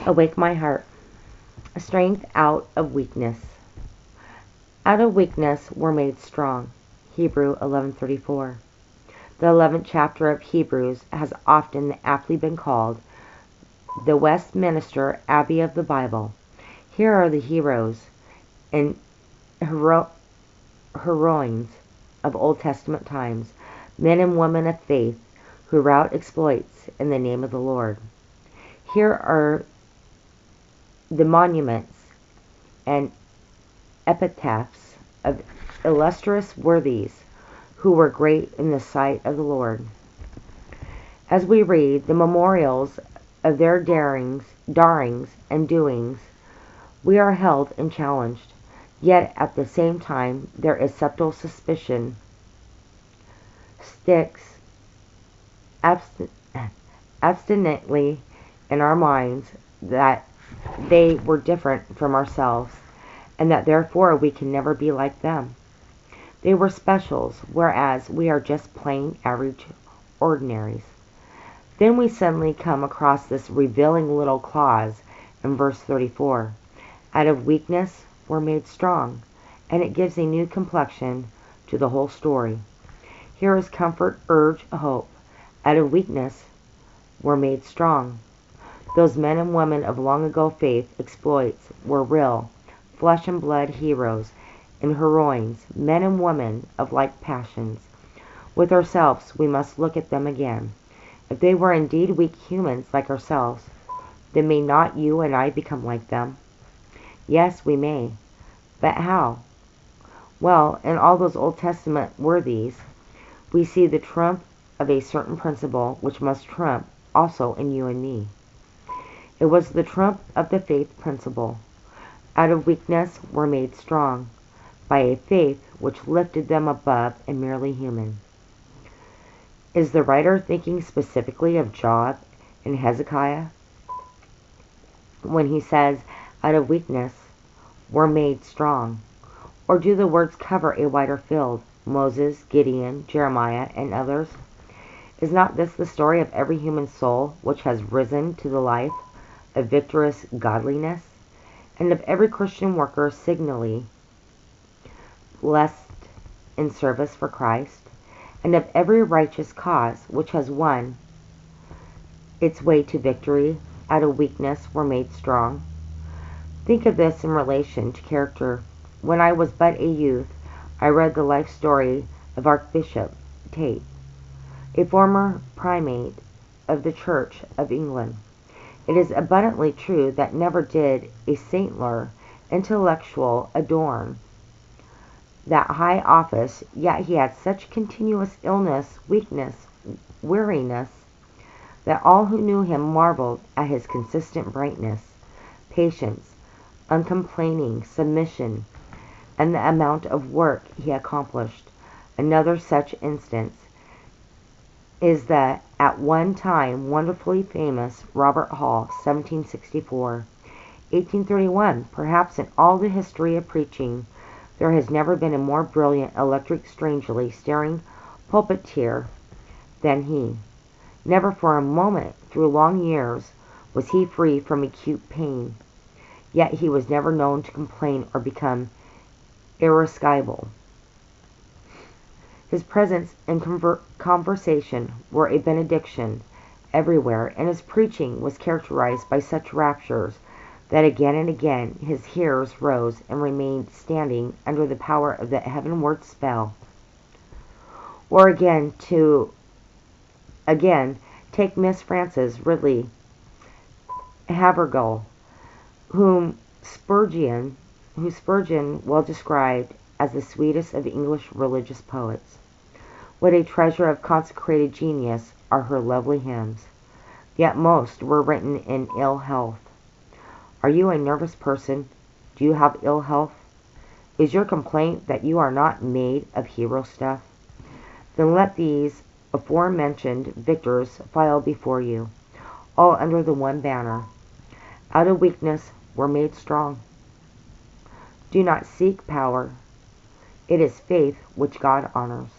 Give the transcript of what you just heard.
Awake my heart. Strength out of weakness. Out of weakness we're made strong. Hebrew 11:34. The 11th chapter of Hebrews has often aptly been called the Westminster Abbey of the Bible. Here are the heroes and heroines of Old Testament times, men and women of faith who wrought exploits in the name of the Lord. Here are the monuments and epitaphs of illustrious worthies who were great in the sight of the Lord. As we read the memorials of their darings and doings, we are held and challenged. Yet at the same time there is subtle suspicion sticks abstinently in our minds that they were different from ourselves, and that therefore we can never be like them. They were specials, whereas we are just plain average ordinaries. Then we suddenly come across this revealing little clause in verse 34. Out of weakness we're made strong, and it gives a new complexion to the whole story. Here is comfort, urge, hope. Out of weakness we're made strong. Those men and women of long ago faith exploits were real, flesh and blood heroes and heroines, men and women of like passions. With ourselves we must look at them again. If they were indeed weak humans like ourselves, then may not you and I become like them? Yes, we may. But how? Well, in all those Old Testament worthies, we see the trump of a certain principle which must trump also in you and me. It was the trump of the faith principle. Out of weakness were made strong, by a faith which lifted them above and merely human. Is the writer thinking specifically of Job and Hezekiah when he says, out of weakness were made strong? Or do the words cover a wider field, Moses, Gideon, Jeremiah, and others? Is not this the story of every human soul which has risen to the life of victorious godliness, and of every Christian worker signally blessed in service for Christ, and of every righteous cause which has won its way to victory? Out of weakness were made strong. Think of this in relation to character. When I was but a youth, I read the life story of Archbishop Tate, a former primate of the Church of England. It is abundantly true that never did a saintler intellectual adorn that high office, yet he had such continuous illness, weakness, weariness, that all who knew him marveled at his consistent brightness, patience, uncomplaining submission, and the amount of work he accomplished. Another such instance is the at one time wonderfully famous Robert Hall, 1764, 1831. Perhaps in all the history of preaching there has never been a more brilliant, electric, strangely staring pulpiteer than he. Never for a moment through long years was he free from acute pain, yet he was never known to complain or become irascible. His presence and conversation were a benediction everywhere, and his preaching was characterized by such raptures that again and again his hearers rose and remained standing under the power of the heavenward spell. Or again, take Miss Frances Ridley Havergal, who Spurgeon well described as the sweetest of English religious poets. What a treasure of consecrated genius are her lovely hymns! Yet most were written in ill health. Are you a nervous person? Do you have ill health? Is your complaint that you are not made of hero stuff? Then let these aforementioned victors file before you, all under the one banner. Out of weakness were made strong. Do not seek power. It is faith which God honors.